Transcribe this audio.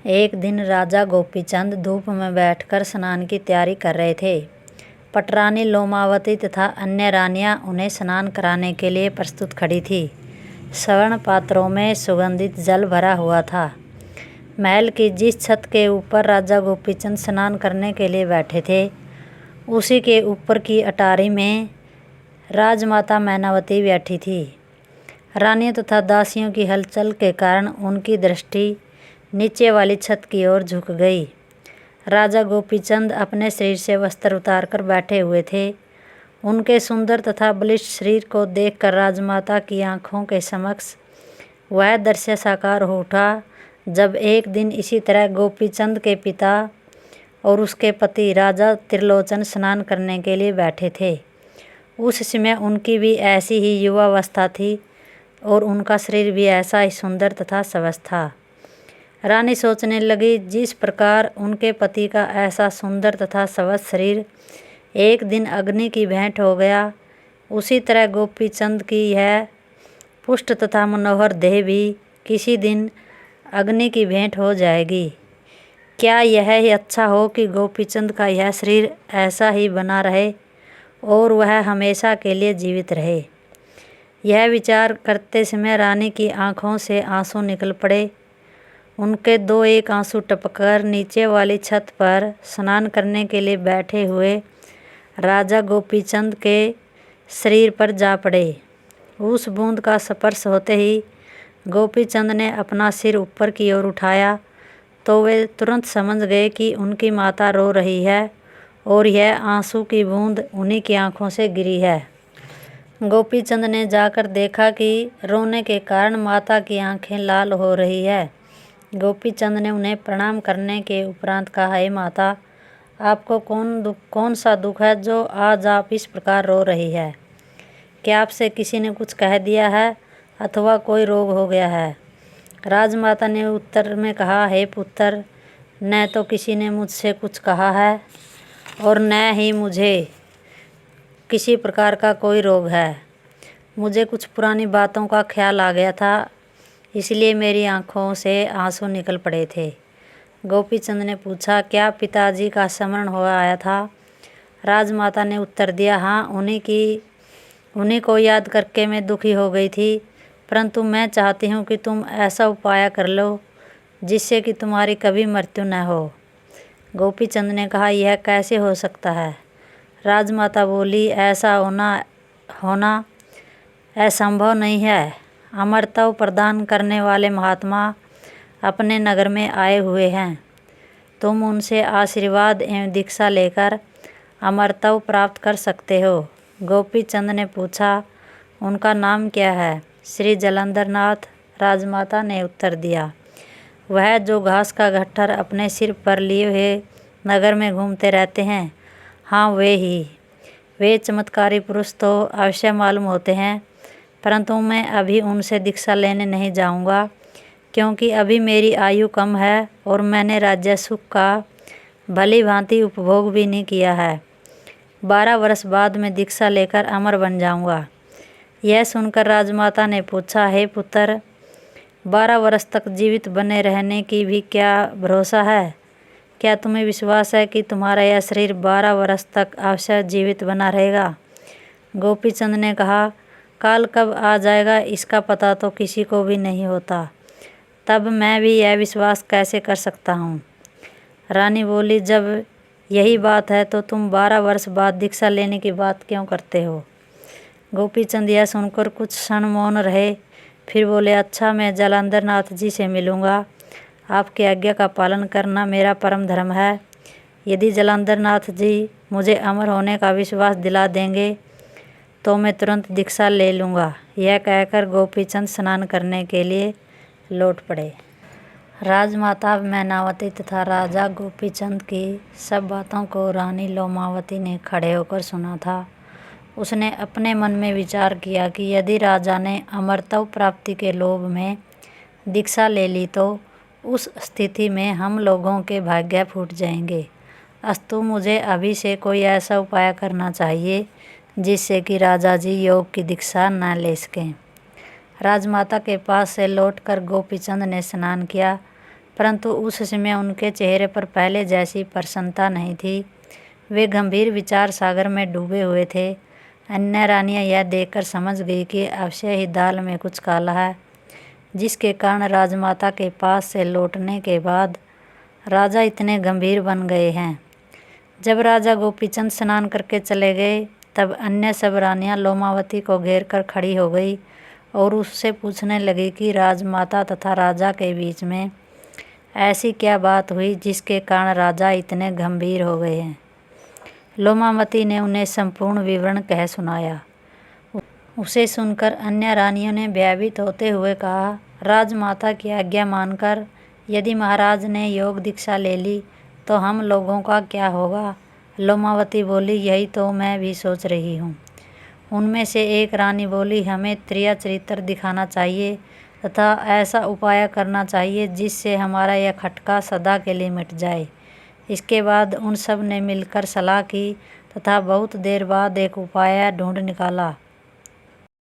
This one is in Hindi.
एक दिन राजा गोपीचंद धूप में बैठकर स्नान की तैयारी कर रहे थे। पटरानी लोमावती तथा अन्य रानियां उन्हें स्नान कराने के लिए प्रस्तुत खड़ी थी। स्वर्ण पात्रों में सुगंधित जल भरा हुआ था। महल की जिस छत के ऊपर राजा गोपीचंद स्नान करने के लिए बैठे थे, उसी के ऊपर की अटारी में राजमाता मैनावती बैठी थी। रानियों तथा दासियों की हलचल के कारण उनकी दृष्टि नीचे वाली छत की ओर झुक गई। राजा गोपीचंद अपने शरीर से वस्त्र उतारकर बैठे हुए थे। उनके सुंदर तथा बलिष्ठ शरीर को देखकर राजमाता की आंखों के समक्ष वह दृश्य साकार हो उठा जब एक दिन इसी तरह गोपीचंद के पिता और उसके पति राजा त्रिलोचन स्नान करने के लिए बैठे थे। उस समय उनकी भी ऐसी ही युवावस्था थी और उनका शरीर भी ऐसा ही सुंदर तथा स्वस्थ था। रानी सोचने लगी, जिस प्रकार उनके पति का ऐसा सुंदर तथा स्वस्थ शरीर एक दिन अग्नि की भेंट हो गया, उसी तरह गोपीचंद की यह पुष्ट तथा मनोहर देह भी किसी दिन अग्नि की भेंट हो जाएगी। क्या यह ही अच्छा हो कि गोपीचंद का यह शरीर ऐसा ही बना रहे और वह हमेशा के लिए जीवित रहे। यह विचार करते समय रानी की आंखों से आंसू निकल पड़े। उनके दो एक आंसू टपककर नीचे वाली छत पर स्नान करने के लिए बैठे हुए राजा गोपीचंद के शरीर पर जा पड़े। उस बूंद का स्पर्श होते ही गोपीचंद ने अपना सिर ऊपर की ओर उठाया तो वे तुरंत समझ गए कि उनकी माता रो रही है और यह आंसू की बूंद उन्हीं की आंखों से गिरी है। गोपीचंद ने जाकर देखा कि रोने के कारण माता की आंखें लाल हो रही है। गोपीचंद ने उन्हें प्रणाम करने के उपरांत कहा, हे माता, आपको कौन सा दुख है जो आज आप इस प्रकार रो रही है? क्या आपसे किसी ने कुछ कह दिया है अथवा कोई रोग हो गया है? राजमाता ने उत्तर में कहा, हे पुत्र, न तो किसी ने मुझसे कुछ कहा है और न ही मुझे किसी प्रकार का कोई रोग है। मुझे कुछ पुरानी बातों का ख्याल आ गया था, इसलिए मेरी आंखों से आंसू निकल पड़े थे। गोपीचंद ने पूछा, क्या पिताजी का स्मरण हो आया था? राजमाता ने उत्तर दिया, हाँ, उन्हीं को याद करके मैं दुखी हो गई थी, परंतु मैं चाहती हूँ कि तुम ऐसा उपाय कर लो जिससे कि तुम्हारी कभी मृत्यु न हो। गोपीचंद ने कहा, यह कैसे हो सकता है? राजमाता बोली, ऐसा होना असंभव नहीं है। अमरत्व प्रदान करने वाले महात्मा अपने नगर में आए हुए हैं। तुम उनसे आशीर्वाद एवं दीक्षा लेकर अमरत्व प्राप्त कर सकते हो। गोपीचंद ने पूछा, उनका नाम क्या है? श्री जलंधर नाथ, राजमाता ने उत्तर दिया। वह जो घास का गट्ठर अपने सिर पर लिए हुए नगर में घूमते रहते हैं, हाँ, वे ही। वे चमत्कारी पुरुष तो अवश्य मालूम होते हैं, परंतु मैं अभी उनसे दीक्षा लेने नहीं जाऊंगा, क्योंकि अभी मेरी आयु कम है और मैंने राज्य सुख का भली भांति उपभोग भी नहीं किया है। 12 वर्ष बाद मैं दीक्षा लेकर अमर बन जाऊंगा। यह सुनकर राजमाता ने पूछा, हे पुत्र, 12 वर्ष तक जीवित बने रहने की भी क्या भरोसा है? क्या तुम्हें विश्वास है कि तुम्हारा यह शरीर 12 वर्ष तक अवश्य जीवित बना रहेगा? गोपीचंद ने कहा, काल कब आ जाएगा इसका पता तो किसी को भी नहीं होता, तब मैं भी यह विश्वास कैसे कर सकता हूँ? रानी बोली, जब यही बात है तो तुम 12 वर्ष बाद दीक्षा लेने की बात क्यों करते हो? गोपीचंद यह सुनकर कुछ क्षण मौन रहे, फिर बोले, अच्छा, मैं जलंधर नाथ जी से मिलूँगा। आपकी आज्ञा का पालन करना मेरा परम धर्म है। यदि जलंधर नाथ जी मुझे अमर होने का विश्वास दिला देंगे तो मैं तुरंत दीक्षा ले लूँगा। यह कहकर गोपीचंद स्नान करने के लिए लौट पड़े। राजमाता मैनावती तथा राजा गोपीचंद की सब बातों को रानी लोमावती ने खड़े होकर सुना था। उसने अपने मन में विचार किया कि यदि राजा ने अमरत्व प्राप्ति के लोभ में दीक्षा ले ली तो उस स्थिति में हम लोगों के भाग्य फूट जाएंगे। अस्तु, मुझे अभी से कोई ऐसा उपाय करना चाहिए जिससे कि राजा जी योग की दीक्षा न ले सकें। राजमाता के पास से लौटकर गोपीचंद ने स्नान किया परंतु उस समय उनके चेहरे पर पहले जैसी प्रसन्नता नहीं थी। वे गंभीर विचार सागर में डूबे हुए थे। अन्य रानियां यह देखकर समझ गई कि अवश्य ही दाल में कुछ काला है, जिसके कारण राजमाता के पास से लौटने के बाद राजा इतने गंभीर बन गए हैं। जब राजा गोपीचंद स्नान करके चले गए तब अन्य सब रानियां लोमावती को घेर कर खड़ी हो गई और उससे पूछने लगी कि राजमाता तथा राजा के बीच में ऐसी क्या बात हुई जिसके कारण राजा इतने गंभीर हो गए हैं। लोमावती ने उन्हें संपूर्ण विवरण कह सुनाया। उसे सुनकर अन्य रानियों ने भयभीत होते हुए कहा, राजमाता की आज्ञा मानकर यदि महाराज ने योग दीक्षा ले ली तो हम लोगों का क्या होगा। लोमावती बोली, यही तो मैं भी सोच रही हूँ। उनमें से एक रानी बोली, हमें त्रिया चरित्र दिखाना चाहिए तथा ऐसा उपाय करना चाहिए जिससे हमारा यह खटका सदा के लिए मिट जाए। इसके बाद उन सब ने मिलकर सलाह की तथा बहुत देर बाद एक उपाय ढूंढ निकाला।